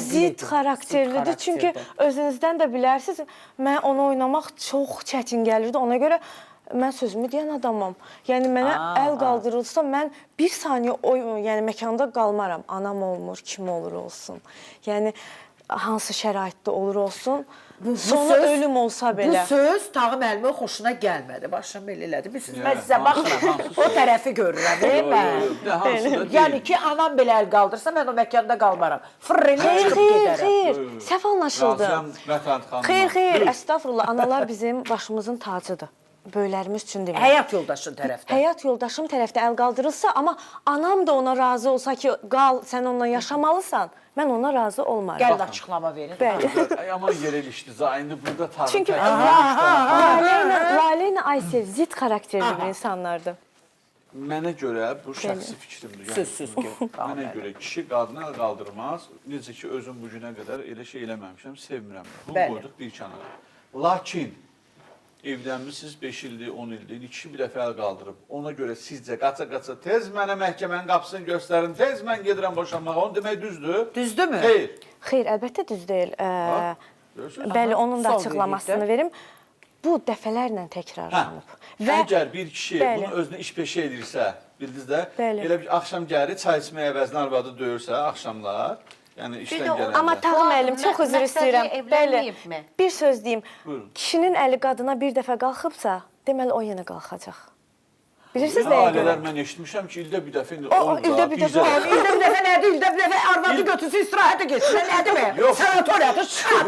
S4: zid xarakterlidir. Çünki özünüzdən də bilərsiniz, mən onu oynamaq çox çətin gəlirdi. Ona görə mən sözümü deyən adamam. Yəni, mənə əl qaldırılsa, mən bir saniyə məkanda qalmaram. Anam olmur, kim olur olsun. Yəni, hansı şəraitdə olur olsun, sonu ölüm olsa belə.
S2: Bu söz Tağı müəllimin xoşuna gəlmədi. Başım belə elədi. Bilirsiniz, mən sizə baxıram, o tərəfi görürəm, deyil mi? Yəni ki, anam belə əl qaldırsa, mən o məkanda qalmaram. Fırrını çıxıb gedərəm.
S4: Xeyr, səhv anlaşıldı. Xeyr, əstəğfurullah, analar bizim başımızın tacıdır. Böylərimiz üçün demir.
S2: Həyat yoldaşın tərəfdə.
S4: Həyat yoldaşım tərəfdə əl qaldırılsa, amma anam da ona razı olsa ki, qal, sən onunla yaşamalısan, mən ona razı olmaram.
S2: Gəlin açıqlama verin.
S4: Bəli.
S3: Yaman yerel işdi. İndi burada tarım.
S4: Çünki Lalə ilə Aysel zid xarakterli bir insanlardır.
S3: Mənə görə, bu şəxsi fikrimdir.
S2: Sözsüz ki.
S3: Mənə görə kişi qadına əl qaldırmaz. Necə ki, özüm bu günə qədər elə şey eləməmişəm, sevmirəm. Bunu qoyduq bir kənara. Lakin, evlənmişsiniz 5 ildir, 10 ildir, kişi bir dəfə əl qaldırıb. Ona görə sizcə qaça-qaça tez mənə məhkəmənin qapısını göstərin, tez mən gedirəm boşanmağa. Onu demək düzdür?
S2: Düzdürmü?
S3: Xeyr.
S4: Xeyr, əlbəttə düz deyil. Bəli, onun da açıqlamasını verim. Bu dəfələrlə təkrarlanıb.
S3: Əgər bir kişi bunu özünə iş peşə edirsə, bildiniz də, elə bir axşam gəlir, çay içməyə əvəzinə arvadı döyürsə, axşamlar, yəni işdən gələndə.
S4: Amma Tağı müəllim, çox üzr istəyirəm. Bəli, bir söz deyim. Kişinin əli qadına bir dəfə qalxıbsa, deməli o yenə qalxacaq. Bilirsiniz nəyə görə?
S3: Ailələr mən eşitmişəm ki, ildə bir dəfə olur da.
S2: İldə bir dəfə nədir? İldə bir dəfə arvadı götürsün, istirahətə geçsin. Nədir mi? Sanatoriyada çıxar.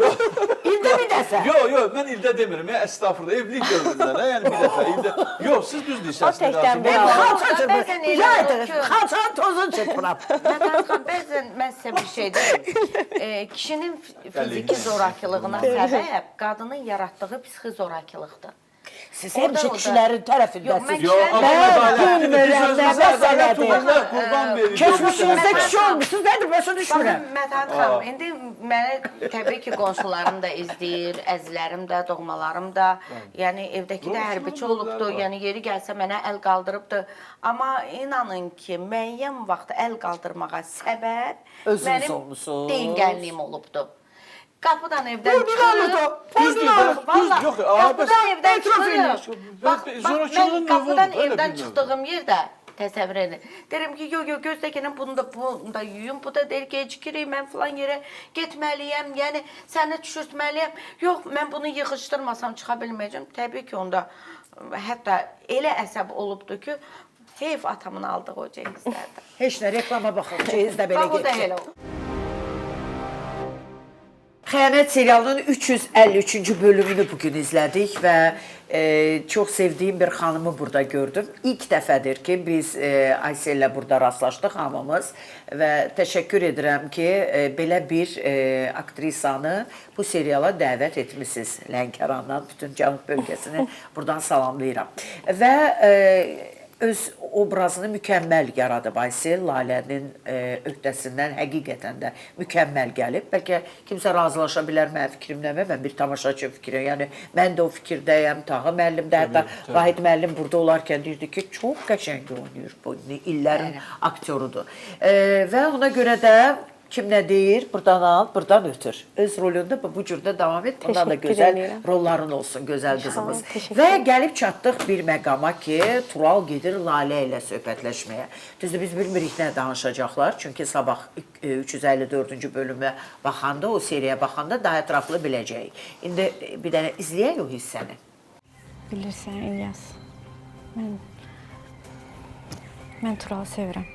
S2: İldə bir dəfə.
S3: Yox, mən ildə demirim. Estağfurullah, evlilik dövründə. Yəni bir dəfə ildə. Yox, siz düz deyirsiniz.
S4: O təkdən bir
S2: xalçanın tozunu çırpıram.
S5: Bəzən mən sizə bir şey deyim. Kişinin fiziki zorakılığına səbəb qadının yaratdığı psixi zorakılıqdır.
S2: Siz həmişə kişilərin tərəfindəsiniz.
S3: Yox,
S2: mən bilmirəm, nə məsələdir.
S3: Qurban verir.
S2: Keçmişinizdə kişi olmuşsunuz, nədir, başa düşmürəm.
S5: Mədhan xanım, indi mənə təbii ki, qonşularım da izləyir, əzizlərim də, doğmalarım da. Yəni, evdəki də hərbiçi olubdur, yəni yeri gəlsə mənə əl qaldırıbdır. Amma inanın ki, müəyyən vaxt əl qaldırmağa səbəb mənim deyingənliyim olubdur. Qapıdan evdən çıxırıq.
S3: Yox,
S5: qapıdan evdən çıxırıq.
S3: Zorakılığın
S5: qapıdan evdən çıxdığım yerdə təsəvvür edin. Deyirəm ki, yox, gözdəkinin bunu da yuyum, bu da deyir, gecikirik, mən filan yerə getməliyəm, yəni səni düşürtməliyəm. Yox, mən bunu yığışdırmasam çıxa bilməyəcəm. Təbii ki, onda hətta elə əsəb olubdur ki, heyf atamın aldığı o cehizlərdən.
S2: Heç nə, reklama baxın, cehiz də belə
S5: Bax, o da
S2: getsin.
S5: elə olub.
S2: Xəyanət serialının 353-cü bölümünü bugün izlədik və çox sevdiyim bir xanımı burada gördüm. İlk dəfədir ki, biz Aysellə burada rastlaşdıq hamımız və təşəkkür edirəm ki, belə bir aktrisanı bu seriala dəvət etmişsiniz Lənkərandan, bütün Cənub bölgəsini buradan salamlayıram. Və öz obrazını mükəmməl yaradıb Aysel, Lalənin öhdəsindən həqiqətən də mükəmməl gəlib. Bəlkə kimsə razılaşa bilər mənim fikrimlə və mən bir tamaşaçı fikri, yəni mən də o fikirdəyəm, Taha müəllim də, hətta Vahid müəllim burada olarkən deyirdi ki, çox qəşəng oynayır, bu illərin aktyorudur. Və ona görə də kim nə deyir, buradan al, buradan ötür. Öz rolunda bu cürdə davam et. Bundan da gözəl rolların olsun, gözəl qızımız. Və gəlib çatdıq bir məqama ki, Tural gedir Lalə ilə söhbətləşməyə. Düzdür, biz bilmirik nə danışacaqlar. Çünki sabah 354-cü bölümə baxanda, o seriyaya baxanda daha ətraflı biləcəyik. İndi bir dənə izləyək o hissəni.
S4: Bilirsən, İlyas, mən Turalı sevirəm.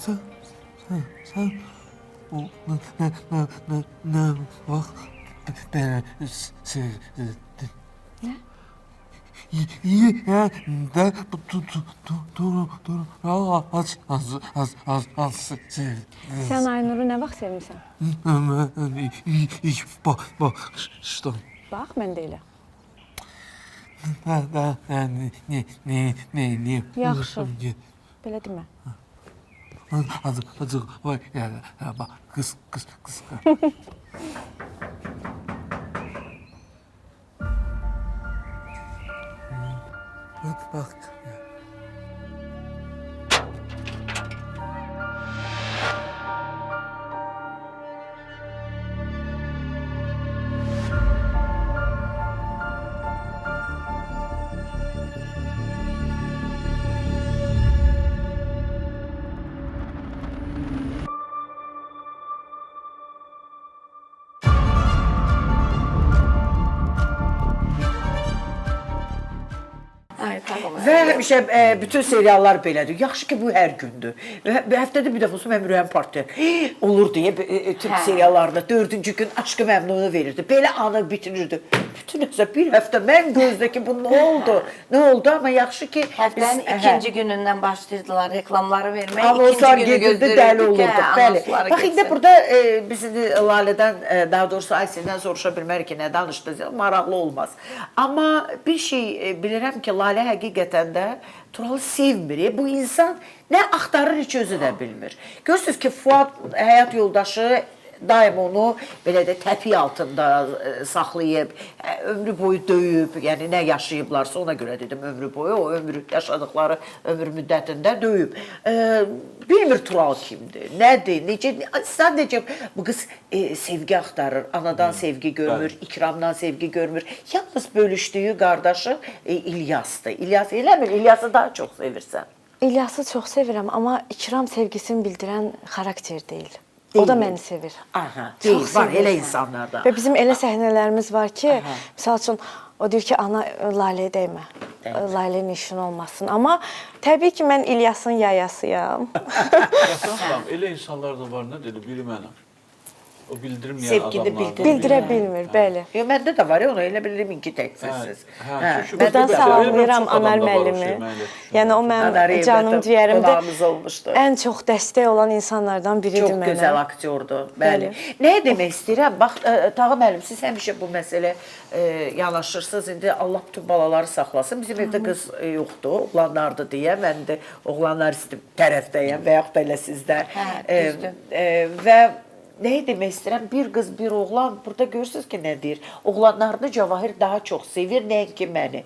S11: Sən o nə vaxt belə sevdin?
S4: Nə?
S11: Yiyəndə Tural hansı sevdin?
S4: Sən Aynuru nə vaxt sevmisən?
S11: Mən ilk baxışdan. Bax,
S4: mən də elə.
S11: Neyim?
S4: Yaxşı, belə demə.
S11: Azıcık var ya bak kız. Bak.
S2: Və həmişə bütün seriallar belədir. Yaxşı ki, bu hər gündür. Və həftədə bir dəfə olsa mənim ürəyim partlayır. Olur deyə Türk seriallarında 4-cü gün Aşkı Məmnunu verirdi. Belə anı bitirirdi. Bütün bir həftə mən gözdə ki, bu nə oldu? Nə oldu? Amma yaxşı ki...
S5: Həftənin ikinci günündən başlayırdılar reklamları vermək.
S2: Amma o saat gedirdi, dəli olurduq. Bəli. Bax, indi burada biz Lalədən, daha doğrusu Ayseldən soruşa bilmərik ki, nə danışdı? Maraqlı olmaz. Amma bir şey bilirəm ki, Lalə həqiqətən də Turalı sevmir. Bu insan nə axtarır, heç özü də bilmir. Görürsünüz ki, Fuad həyat yoldaşı daim onu belə də təpiy altında saxlayıb, ömrü boyu döyüb, yəni nə yaşayıblarsa ona görə dedim ömrü boyu, o ömrü yaşadıkları ömür müddətində döyüb. Bilmir Tural kimdir, nədir, necə, sadəcə bu qız sevgi axtarır, anadan sevgi görmür, ikramdan sevgi görmür. Yalnız bölüşdüyü qardaşı İlyasdır. İlyas eləmir, İlyası daha çox sevirsən.
S4: İlyası çox sevirəm, amma ikram sevgisini bildirən xarakter deyil. O da məni sevir.
S2: Aha, deyil, var elə insanlarda.
S4: Və bizim elə səhnələrimiz var ki, misal üçün, o deyir ki, ana Laləyə dəymə, Lalənin işin olmasın. Amma təbii ki, mən İlyasın yayasıyam.
S3: Yaxın elə insanlar da var, nə dedi, biri mənəm. O bildirməyən adamlar.
S4: Bildirə bilmir, bəli.
S2: Məndə də var ya, onu elə bilirim ki, təksizsiz.
S4: Buradan salamlayıram Amel müəllimi. Yəni, o mənim canım ciyərimdə ən çox dəstək olan insanlardan biridir mənə.
S2: Çox gözəl aktyordur, bəli. Nəyə demək istəyirəm? Bax, Taha müəllim, siz həmişə bu məsələ yanaşırsınız. İndi Allah bütün balaları saxlasın. Bizim evdə qız yoxdur, oğlanlardır deyə. Mən də oğlanlar tərəfdəyəm və yaxud da elə sizdə. Və nəyə demək istəyirəm? Bir qız, bir oğlan, burada görürsünüz ki, nə deyir? Oğlanlarını Cavahir daha çox sevir, nəinki məni.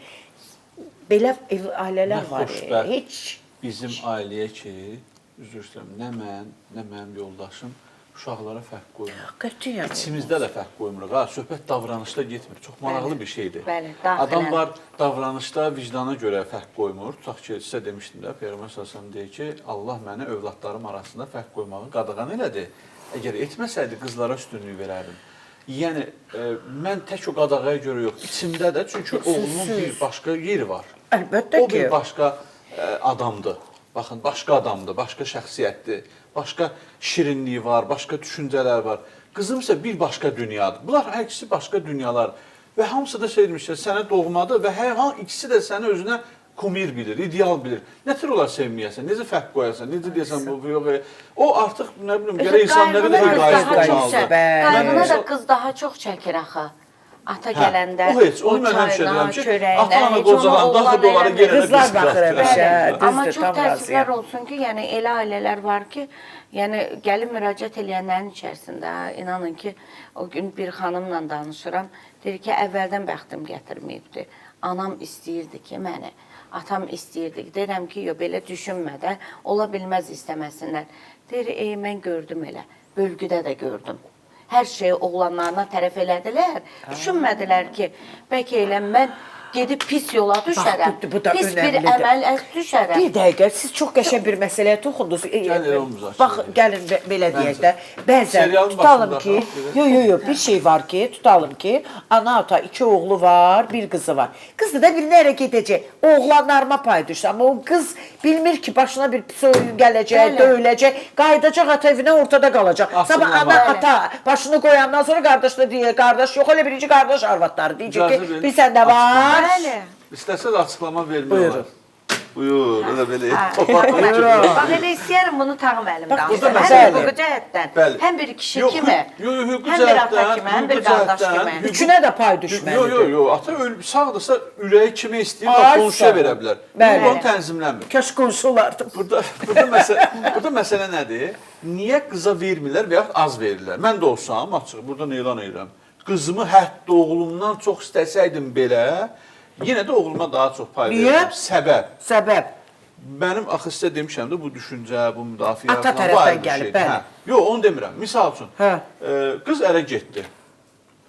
S2: Belə ailələr var.
S3: Xoşbəxt bizim ailəyə ki, üzr istəyirəm, nə mən, nə mənim yoldaşım uşaqlara fərq qoymuruq.
S2: Qətiyyən.
S3: İçimizdə də fərq qoymuruq. Söhbət davranışda getmir. Çox maraqlı bir şeydir.
S5: Adam
S3: var davranışda vicdana görə fərq qoymur. Tutaq ki, sizə demişdim də, Peyğəmbər sallallahu deyir ki, Allah məni övladlarım arasında fərq qoymağı qadağan elədi. Əgər etməsəydi, qızlara üstünlük verərdim. Yəni, mən tək o qadağaya görə yox, içimdə də, çünki oğlunun bir başqa yeri var.
S2: Əlbəttə ki.
S3: O bir başqa adamdır. Baxın, başqa adamdır, başqa şəxsiyyətdir, başqa şirinliyi var, başqa düşüncələr var. Qızım isə bir başqa dünyadır. Bunlar hər ikisi başqa dünyalar. Və hamısı da şeymişlər, sənə doğmadır və hər ikisi də səni özünə kumir bilir, ideal bilir. Nə tür olar sevməyəsən, necə fərq qoyasan, necə deyəsən bu yox. O artıq nə bilim, gərək insan nə qədər egoist olmalıdır.
S5: Qayğına da qız daha çox çəkir axı. Ata gələndə,
S3: o heç, onu mən həmişə deyirəm ki, ata-ana qocalan daxil onlara yenə də
S2: qızlar baxır.
S5: Amma çox təəssüflər olsun ki, yəni elə ailələr var ki, yəni gəlib müraciət edənlərin içərisində, inanın ki, o gün bir xanımla danışıram, deyir ki, əvvəldən bəxtim gətirməyibdi. Anam istəyirdi ki, məni, atam istəyirdi. Deyirəm ki, yox, belə düşünmə də, ola bilməz istəməsinlər. Deyir, mən gördüm elə, bölgüdə də gördüm. Hər şeyi oğlanlarına tərəf elədilər. Düşünmədilər ki, bəlkə elə mən gedib pis yola düşərəm. Pis bir əməl düşərəm.
S2: Bir dəqiqə, siz çox qəşəng bir məsələyə toxundunuz. Bax, gəlin belə deyək də. Bəzən tutalım ki, yox, bir şey var ki, tutalım ki, ana-ata 2 oğlu var, 1 qızı var. Qızı da birinə ərə gedəcək. Oğlanlarıma pay düşsə, amma o qız bilmir ki, başına bir pis oyun gələcək, döyüləcək, qayıdacaq ata evinə ortada qalacaq. Sabah ana-ata başını qoyandan sonra qardaş da deyir, qardaş yox, elə birinci qardaş arvadları deyəcək ki, bir səndə var.
S5: Bəli.
S3: İstəsə də açıqlama vermiyorlar. Buyur, elə belə.
S5: Bax, elə istəyərəm bunu tağım əlimdən. Həm hüquqi cəhətdən, həm bir kişi kimi, həm bir ata kimi, həm bir qardaş kimi.
S2: Üçünə də pay düşməlidir.
S3: Yox, ata sağdırsa ürəyi kimə istəyir, qonşuya verə bilər. Bu onu tənzimləmir.
S2: Kəş qonşu olardı.
S3: Burada məsələ nədir? Niyə qıza vermirlər və yaxud az verirlər? Mən də olsam, açıq, buradan elan edirəm. Qızımı hətta oğlumdan çox istəsəydim belə, yenə də oğluma daha çox pay verirəm.
S2: Səbəb?
S3: Mənim axı sizə demişəm də bu düşüncə, bu müdafiə
S2: ata tərəfdən gəlib, bəli.
S3: Yox, onu demirəm. Misal üçün, qız ərə getdi.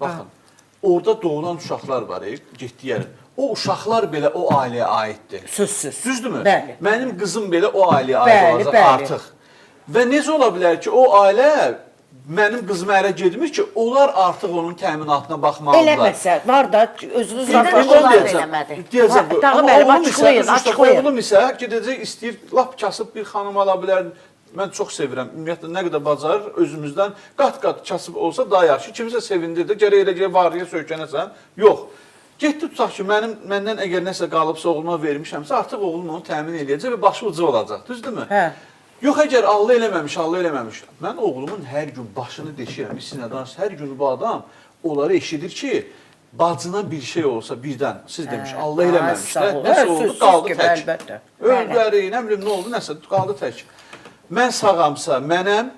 S3: Baxın, orada doğulan uşaqlar var, getdi yərin. O uşaqlar belə o ailəyə aiddir.
S2: Sözsüz.
S3: Düzdürmü?
S2: Bəli.
S3: Mənim qızım belə o ailəyə aid olacaq artıq. Və necə ola bilər ki, o ailə mənim qızım ərə gedmir ki, onlar artıq onun təminatına baxmalıdırlar.
S2: Eləməsə, var da özünüz
S3: deyəcəm, oğlum isə gedəcək, istəyir, lap kasıb bir xanım ala bilər. Mən çox sevirəm, ümumiyyətlə nə qədər bacarır, özümüzdən qat-qat kasıb olsa daha yaxşı. Kimisə sevindirdi, gərək eləcək varıya söykənəsən. Yox. Getdi tutaq ki, məndən əgər nəsə qalıbsa, oğluma vermişəmsə, artıq oğlum onu təmin eləyəcək və başı ucu olacaq, düzdürmü? Yox, əgər Allah eləməmiş. Mən oğlumun hər gün başını deşirəm, işinə danışır. Hər gün bu adam onları eşidir ki, bacına bir şey olsa birdən, siz demiş, Allah eləməmiş. Nəsə oldu, qaldı tək. Öldüləri, nə bilim, nə oldu, nəsə qaldı tək. Mən sağamsa, mənəm,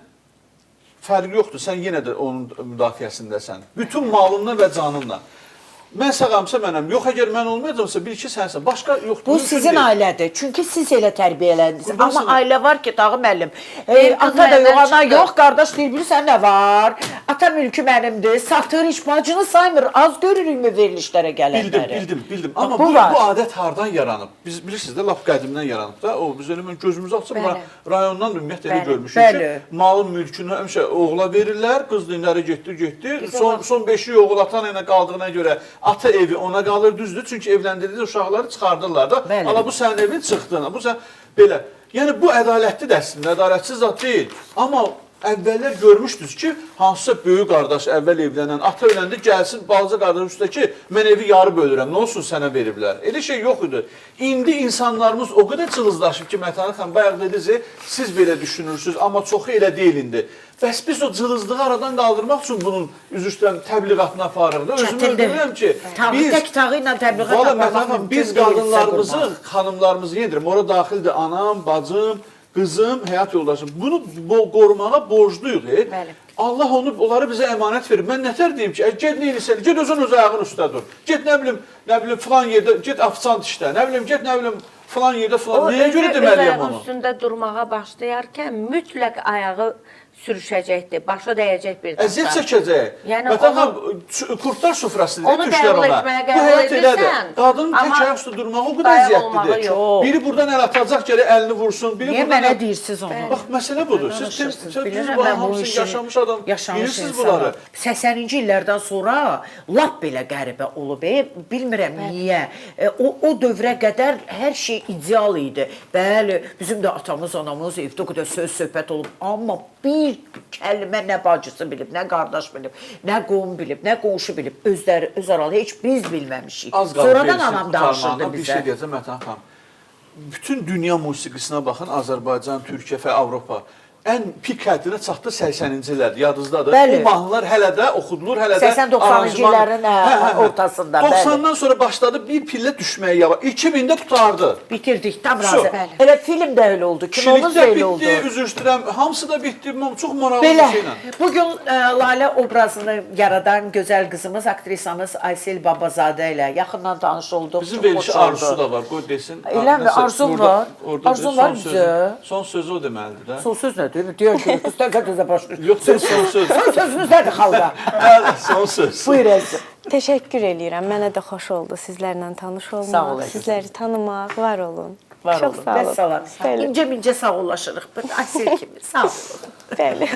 S3: fərqi yoxdur, sən yenə də onun müdafiəsindəsən. Bütün malımla və canımla. Mən sağamsa mənəm. Yox, əgər mən olmayacamsa, bil ki, sənsən. Başqa yoxdur.
S2: Bu sizin ailədir. Çünki siz elə tərbiyələndiniz. Amma ailə var ki, Tağı müəllim, ata da yox, ana yox, qardaş deyir, bilirsən nə var? Ata mülkü mənimdir, satır, heç bacını saymır. Az görürük mü verilişlərə gələnləri?
S3: Bildim. Amma bu adət hardan yaranıb? Biz bilirsiniz də, laf qədimdən yaranıb da. O, biz elə gözümüzü açıb, rayondan ümumiyyət elə görmüşük ki, malın mülkünü həmişə oğula verirlər, qız dinləri getdi. Son 5 oğul atan ilə qaldığına görə ata evi ona qalır, düzdür. Çünki evləndirdiyi uşaqları çıxardırlar da. Ala bu sənin evin çıxdın. Bu sən belə. Yəni bu ədalətlidir əslində, ədalətsiz zat deyil. Amma əvvəllər görmüşdünüz ki, hansısa böyük qardaş əvvəl evlənən, ata öləndə gəlsin balaca qardaş üstə ki, mən evi yarı bölürəm, nə olsun sənə veriblər. Elə şey yox idi. İndi insanlarımız o qədər cılızlaşıb ki, Mətanət xanım, bayaq dediniz, siz belə düşünürsünüz, amma çoxu elə deyil indi. Bəs biz o cılızlığı aradan qaldırmaq üçün bunun üzrüstən təbliğatına aparırıq. Özümü öldürürəm ki,
S2: tək tağı ilə təbliğat aparmaq
S3: biz qadınlarımızın, xanımlarımızı yedirəm. Ora daxildir anam, bacım, qızım, həyat yoldaşım. Bunu qorumağa borcluyuq. Allah onları bizə əmanət verir. Mən nətər deyim ki, get neylisən, get özün öz ayağın üstə dur. Get nə bilim filan yerdə, get afisant işlə, nə bilim filan yerdə filan. Nəyə görə deməliyəm onu?
S5: O üstündə durmağa başlayarkən mütləq ayağı
S2: sürüşəcəkdir, başı dəyəcək bir
S3: Əziyyət çəkəcək.
S2: Yəni
S3: Vətən
S2: onu-
S3: xanım, kurtlar sufrası
S2: Onu
S3: deyir düşlər
S2: qəbul
S3: ona.
S2: etməyə
S3: Bu
S2: qəbul
S3: həyat elədir.
S2: edirsən,
S3: Qadının tək
S2: amma
S3: ayaq üstə durmağı o qədər
S2: dayan olmağı
S3: əziyyətlidir.
S2: yox.
S3: Biri buradan əl atacaq, gələ əlini vursun. Biri
S2: Niyə
S3: buradan
S2: mənə deyirsiniz onu?
S3: Bax, məsələ budur. Siz
S2: Danışırsınız,
S3: siz
S2: bilirəm,
S3: bu
S2: mən bu
S3: hamısını
S2: işini
S3: yaşamış adam,
S2: yaşamış
S3: bilirsiniz
S2: insanam.
S3: bunları.
S2: 80-ci illərdən sonra lap belə qəribə olub. Bilmirəm niyə. O dövrə qədər hər şey ideal idi. Bəli, bizim də atamız, anamız evdə o qədər söz söhbət olub. Amma bir kəlmə nə bacısı bilib, nə qardaş bilib, nə qohum bilib, nə qonşu bilib. Özləri, öz aralı heç biz bilməmişik.
S3: Az qalıb
S2: Sonradan
S3: verilsin
S2: anam danışırdı
S3: qurtarmağına. Bir
S2: bizə.
S3: şey deyəcəm Vətən xanım. Bütün dünya musiqisinə baxın, Azərbaycan, Türkiyə və Avropa. Ən pik həddinə çatdı 80-ci illərdə, yadınızdadır.
S2: Bəli.
S3: O mahnılar hələ də oxudulur, hələ də
S2: 80-90-cı illərin ortasında, bəli.
S3: 90-dan sonra başladı bir pillə düşməyə yavaş. 2000-də tutardı.
S2: Bitirdik, tam
S3: Şu.
S2: razı. Elə film də elə oldu, kinomuz da
S3: Şilikdə
S2: elə oldu.
S3: bitdi, üzr istəyirəm, hamısı da bitdi, çox maraqlı
S2: Belə,
S3: bir şeylə.
S2: bugün Lalə obrazını yaradan gözəl qızımız, aktrisamız Aysel Babazadə ilə yaxından tanış olduq.
S3: Bizim
S2: Çox
S3: verilişi
S2: xoş oldu.
S3: arzusu da var, qoy desin.
S2: Eləmi?
S3: Nəsə,
S2: Arzum
S3: burada-
S2: var.
S3: orada
S2: Arzum
S3: bir
S2: var
S3: son
S2: bizə.
S3: sözü- Son sözü o deməlidir də.
S2: Son söz nədir? Deyək ki, qız təzə başlayır.
S3: Yox, son söz.
S2: Son sözünüz nədir xalqa?
S3: Bəli, son söz.
S2: Buyur əzizim.
S4: Təşəkkür eləyirəm. Mənə də xoş oldu sizlərlə tanış olmaq,
S2: Sağ ol, əzizim.
S4: sizləri tanımaq. Var olun.
S2: Var
S4: Çox
S2: olun.
S4: sağ olun.
S2: Vəssalam.
S4: Bəli.
S2: İncə-mincə sağollaşırıq. Aysel kimi. Sağ olun.
S4: Bəli.